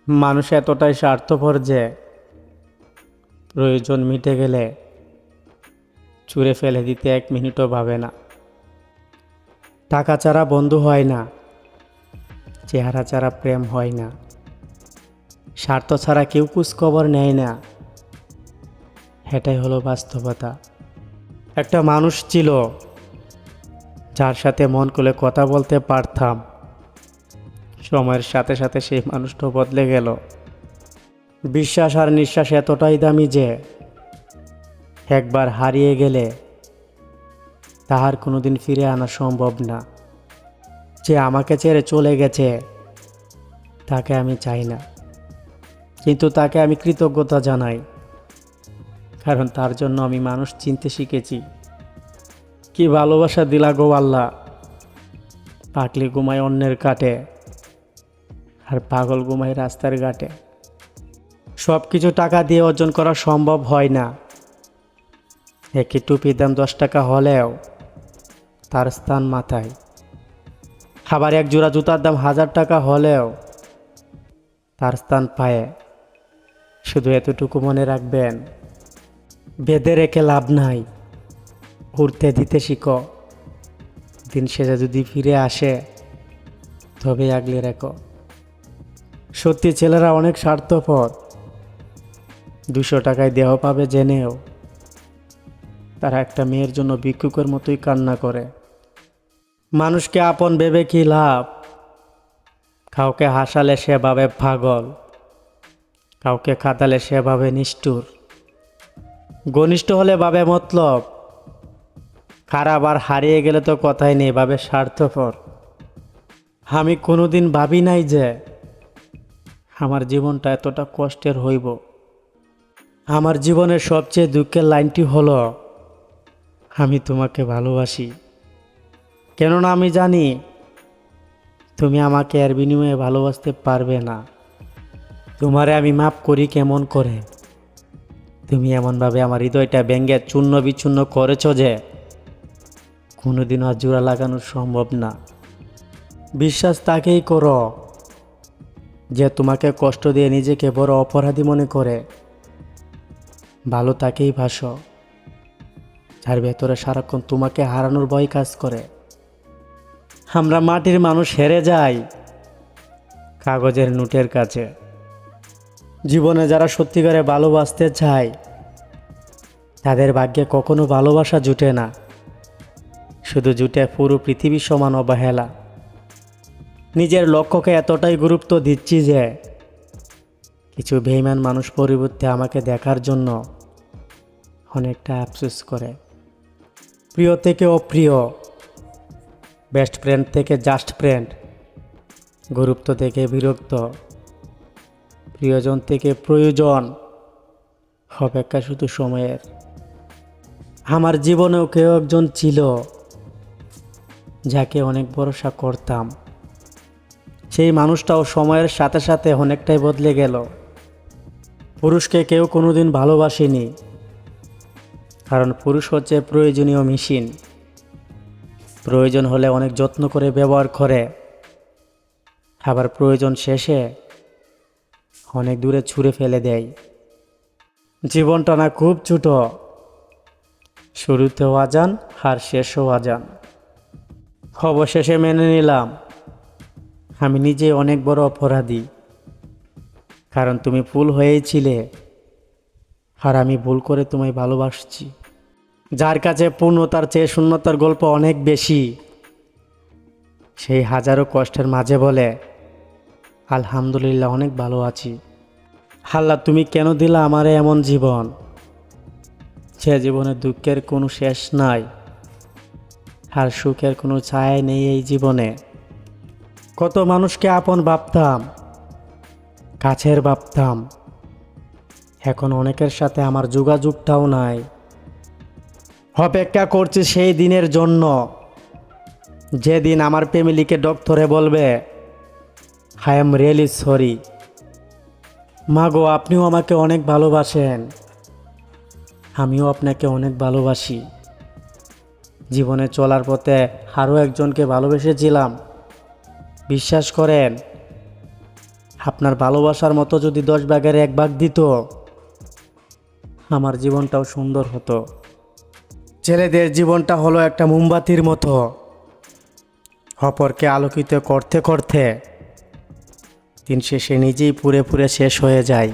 মানুষ এতটাই স্বার্থপর যে প্রয়োজন মিটে গেলে ছুঁড়ে ফেলে দিতে 1 মিনিটও ভাবে না। টাকা ছাড়া বন্ধু হয় না, চেহারা ছাড়া প্রেম হয় না, স্বার্থ ছাড়া কেউ খোঁজখবর নেয় না। এটাই হলো বাস্তবতা। একটা মানুষ ছিল যার সাথে মন খুলে কথা বলতে পারতাম। সময়ের সাথে সাথে সেই মানুষটা বদলে গেল। বিশ্বাস আর নিঃশ্বাস এতটাই দামি যে একবার হারিয়ে গেলে তাহার কোনোদিন ফিরে আনা সম্ভব না। যে আমাকে ছেড়ে চলে গেছে তাকে আমি চাই না, কিন্তু তাকে আমি কৃতজ্ঞতা জানাই, কারণ তার জন্য আমি মানুষ চিনতে শিখেছি। কি ভালোবাসা দিলা গো আল্লাহ। পাগলি ঘুমায় অন্যের কাটে আর পাগল ঘুমায় রাস্তার ঘাটে। সব কিছু টাকা দিয়ে অর্জন করা সম্ভব হয় না। একই টুপির দাম 10 টাকা হলেও তার স্থান মাথায়। আবার এক জোড়া জুতার দাম 1000 টাকা হলেও তার স্থান পায়ে। শুধু এতটুকু মনে রাখবেন, বেঁধে রেখে লাভ নাই, উড়তে দিতে শিখো। দিন শেষে যদি ফিরে আসে তবে আগলে রেখো। সত্যি ছেলেরা অনেক স্বার্থপর। 200 টাকায় দেহ পাবে জেনেও তারা একটা মেয়ের জন্য ভিক্ষুকের মতোই কান্না করে। মানুষকে আপন ভেবে কি লাভ? কাউকে হাসালে সে ভাবে পাগল, কাউকে খাতালে সে ভাবে নিষ্ঠুর। ঘনিষ্ঠ হলে ভাবে মতলব, খারাপ আর হারিয়ে গেলে তো কথাই নেই, ভাবে স্বার্থপর। আমি কোনোদিন ভাবি নাই যে আমার জীবনটা এতটা কষ্টের হইব। আমার জীবনের সবচেয়ে দুঃখের লাইনটি হলো, আমি তোমাকে ভালোবাসি। কেননা আমি জানি তুমি আমাকে এর বিনিময়ে ভালোবাসতে পারবে না। তোমারে আমি মাপ করি কেমন করে? তুমি এমনভাবে আমার হৃদয়টা ভেঙে চূর্ণ বিচ্ছুন্ন করেছ যে কোনোদিনও আর জোড়া লাগানো সম্ভব না। বিশ্বাস তাকেই করো যে তোমাকে কষ্ট দিয়ে নিজেকে বড় অপরাধী মনে করে। ভালো তাকেই ভাসো যার ভেতরে সারাক্ষণ তোমাকে হারানোর ভয় কাজ করে। আমরা মাটির মানুষ হেরে যাই কাগজের নোটের কাছে। জীবনে যারা সত্যিকারে ভালোবাসতে চায় তাদের ভাগ্যে কখনো ভালোবাসা জুটে না, শুধু জুটে পুরো পৃথিবী সমান অবহেলা। নিজের লক্ষ্যকে এতটাই গুরুত্ব দিচ্ছি যে কিছু বেঈমান মানুষ পরিবর্তে আমাকে দেখার জন্য অনেকটা আফসোস করে। প্রিয় থেকে অপ্রিয়, বেস্ট ফ্রেন্ড থেকে জাস্ট ফ্রেন্ড, গুরুত্ব থেকে বিরক্ত, প্রিয়জন থেকে প্রয়োজন, অপেক্ষা শুধু সময়ের। আমার জীবনেও কেউ একজন ছিল যাকে অনেক ভরসা করতাম। সেই মানুষটাও সময়ের সাথে সাথে অনেকটাই বদলে গেল। পুরুষকে কেউ কোনোদিন ভালোবাসেনি, কারণ পুরুষ হচ্ছে প্রয়োজনীয় মেশিন। প্রয়োজন হলে অনেক যত্ন করে ব্যবহার করে, আবার প্রয়োজন শেষে অনেক দূরে ছুঁড়ে ফেলে দেয়। জীবনটা না খুব ছোট, শুরুতেও আজান আর শেষও আজান। অবশেষে মেনে নিলাম আমি নিজে অনেক বড় অপরাধী, কারণ তুমি ভুল হয়েছিলে আর আমি ভুল করে তোমায় ভালোবাসছি। যার কাছে পূর্ণতার চেয়ে শূন্যতার গল্প অনেক বেশি, সেই হাজারো কষ্টের মাঝে বলে আলহামদুলিল্লাহ অনেক ভালো আছি। আল্লাহ তুমি কেন দিলা আমারে এমন জীবন, সে জীবনে দুঃখের কোনো শেষ নাই আর সুখের কোনো ছায়া নেই এই জীবনে। কত মানুষকে আপন ভাবতাম, কাছের ভাবতাম, এখন অনেকের সাথে আমার যোগাযোগটাও নাই। অপেক্ষা করছি সেই দিনের জন্য যেদিন আমার ফ্যামিলিকে ডক্টরে বলবে আই এম রিয়েলি সরি। মাগো আপনিও আমাকে অনেক ভালোবাসেন, আমিও আপনাকে অনেক ভালোবাসি। জীবনে চলার পথে আরও একজনকে ভালোবেসেছিলাম। বিশ্বাস করেন আপনার ভালোবাসার মতো যদি 10 ভাগের 1 ভাগ দিত, আমার জীবনটাও সুন্দর হতো। ছেলেদের জীবনটা হলো একটা মোমবাতির মতো, অপরকে আলোকিত করতে করতে দিন শেষে নিজেই পুড়ে পুড়ে শেষ হয়ে যায়।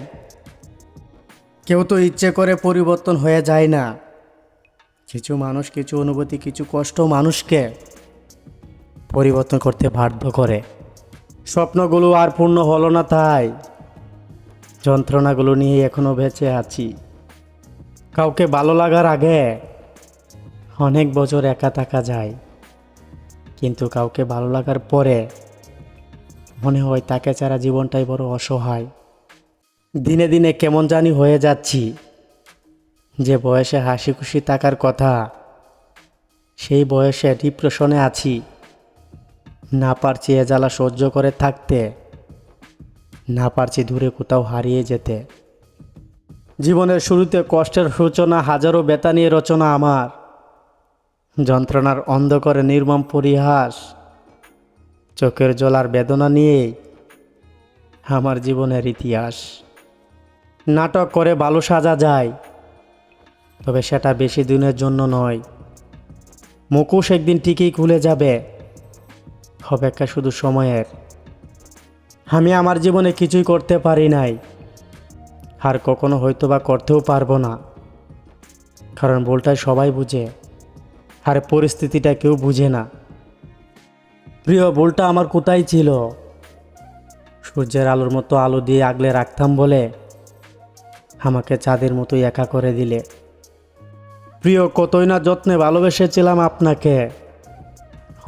কেউ তো ইচ্ছে করে পরিবর্তন হয়ে যায় না। কিছু মানুষ, কিছু অনুভূতি, কিছু কষ্ট মানুষকে পরিবর্তন করতে বাধ্য করে। স্বপ্নগুলো আর পূর্ণ হলো না, তাই যন্ত্রণাগুলো নিয়ে এখনো বেঁচে আছি। কাউকে ভালো লাগার আগে অনেক বছর একা থাকা যায়, কিন্তু কাউকে ভালো লাগার পরে মনে হয় তাকে ছাড়া জীবনটাই বড় অসহায়। দিনে দিনে কেমন জানি হয়ে যাচ্ছি। যে বয়সে হাসি খুশি থাকার কথা, সেই বয়সে ডিপ্রেশনে আছি। না পারছি এ জ্বালা সহ্য করে থাকতে, না পারছি দূরে কোথাও হারিয়ে যেতে। জীবনের শুরুতে কষ্টের সূচনা, হাজারো ব্যথা নিয়ে রচনা আমার। যন্ত্রণার অন্ধকারে নির্মম পরিহাস, চোখের জল আর বেদনা নিয়েই আমার জীবনের ইতিহাস। নাটক করে ভালো সাজা যায়, তবে সেটা বেশি দিনের জন্য নয়। মুখোশ একদিন ঠিকই খুলে যাবে, অপেক্ষা শুধু সময়ের। আমি আমার জীবনে কিছুই করতে পারি নাই, আর কখনো হয়তো বা করতেও পারবো না। কারণ ভুলটা সবাই বুঝে, আর পরিস্থিতিটা কেউ বুঝে না। প্রিয়, ভুলটা আমার কোথায় ছিল? সূর্যের আলোর মতো আলো দিয়ে আগলে রাখতাম বলে আমাকে চাঁদের মতোই একা করে দিলে। প্রিয়, কতই না যত্নে ভালোবেসেছিলাম আপনাকে,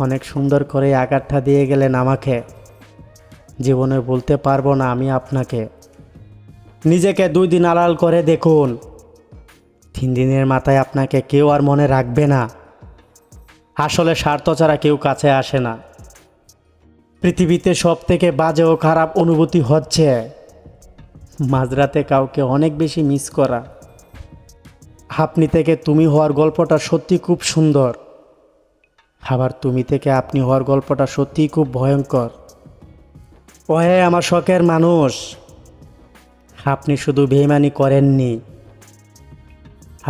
অনেক সুন্দর করে আঘাতটা দিয়ে গেলেন আমাকে। জীবনে বলতে পারবো না আমি আপনাকে। নিজেকে 2 দিন আড়াল করে দেখুন, 3 দিনের মাথায় আপনাকে কেউ আর মনে রাখবে না। আসলে স্বার্থ ছাড়া কেউ কাছে আসে না। পৃথিবীতে সব থেকে বাজে ও খারাপ অনুভূতি হচ্ছে মাঝরাতে কাউকে অনেক বেশি মিস করা। আপনি থেকে তুমি হওয়ার গল্পটা সত্যি খুব সুন্দর, আবার তুমি থেকে আপনি হওয়ার গল্পটা সত্যিই খুব ভয়ঙ্কর। ওহে আমার শখের মানুষ, আপনি শুধু বেইমানি করেননি,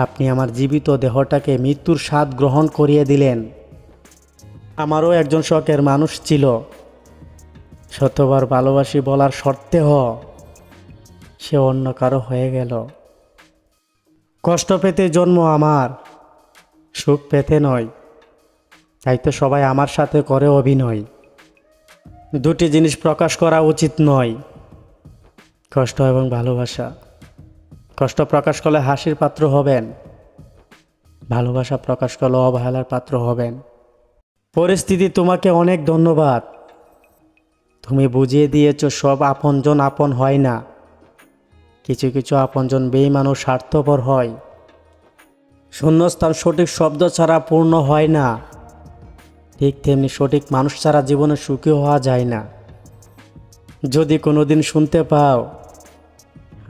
আপনি আমার জীবিত দেহটাকে মৃত্যুর স্বাদ গ্রহণ করিয়ে দিলেন। আমারও একজন শখের মানুষ ছিল, শতবার ভালোবাসি বলার সত্ত্বেও সে অন্য কারো হয়ে গেল। কষ্ট পেতে জন্ম আমার, সুখ পেতে নয়, তাই তো সবাই আমার সাথে করে অভিনয়। 2টি জিনিস প্রকাশ করা উচিত নয়, কষ্ট এবং ভালোবাসা। কষ্ট প্রকাশ করলে হাসির পাত্র হবেন, ভালোবাসা প্রকাশ করলে অবহেলার পাত্র হবেন। পরিস্থিতি, তোমাকে অনেক ধন্যবাদ। তুমি বুঝিয়ে দিয়েছ সব আপনজন আপন হয় না, কিছু কিছু আপনজন বেঈমান ও স্বার্থপর হয়। শূন্যস্থান সঠিক শব্দ ছাড়া পূর্ণ হয় না, ঠিক তেমনি সঠিক মানুষ ছাড়া জীবনে সুখী হওয়া যায় না। যদি কোনোদিন শুনতে পাও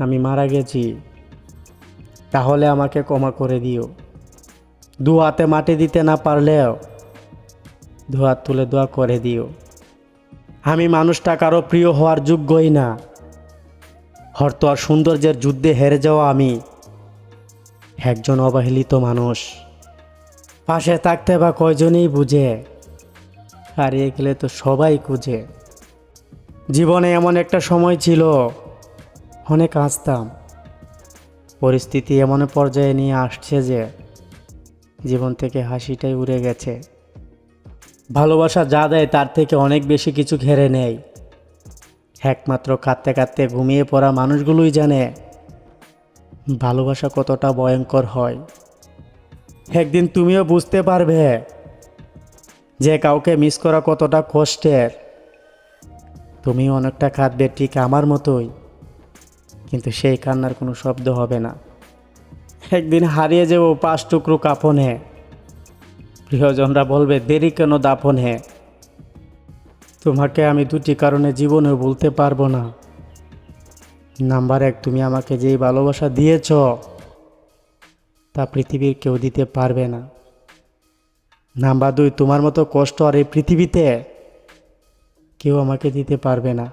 আমি মারা গেছি, তাহলে আমাকে ক্ষমা করে দিও। 2 হাতে মাটি দিতে না পারলেও 2 হাত তুলে দোয়া করে দিও। আমি মানুষটা কারো প্রিয় হওয়ার যোগ্যই না। অর্থ আর সৌন্দর্যের যুদ্ধে হেরে যাওয়া আমি একজন অবহেলিত মানুষ। পাশে থাকতে বা কয়জনই বুঝে, হারিয়ে গেলে তো সবাই খুঁজে। জীবনে এমন একটা সময় ছিল অনেক হাসতাম, পরিস্থিতি এমন পর্যায়ে নিয়ে আসছে যে জীবন থেকে হাসিটাই উড়ে গেছে। ভালোবাসা যা দেয় তার থেকে অনেক বেশি কিছু ঘেরে নেয়। একমাত্র কাঁদতে কাঁদতে ঘুমিয়ে পড়া মানুষগুলোই জানে ভালোবাসা কতটা ভয়ঙ্কর হয়। একদিন তুমিও বুঝতে পারবে যে কাউকে মিস করা কতটা কষ্টের। তুমি অনেকটা কাঁদবে ঠিক আমার মতোই, কিন্তু সেই কান্নার কোনো শব্দ হবে না। একদিন হারিয়ে যাবো 5 টুকরো কাফনে, প্রিয়জনরা বলবে দেরি কেন দাফনে। তোমাকে আমি 2টি কারণে জীবনে ভুলতে পারবো না। নাম্বার 1, তুমি আমাকে যেই ভালোবাসা দিয়েছ তা পৃথিবীর কেউ দিতে পারবে না। নাম্বার 2, তোমার মতো কষ্ট আর এই পৃথিবীতে কেউ আমাকে দিতে পারবে না।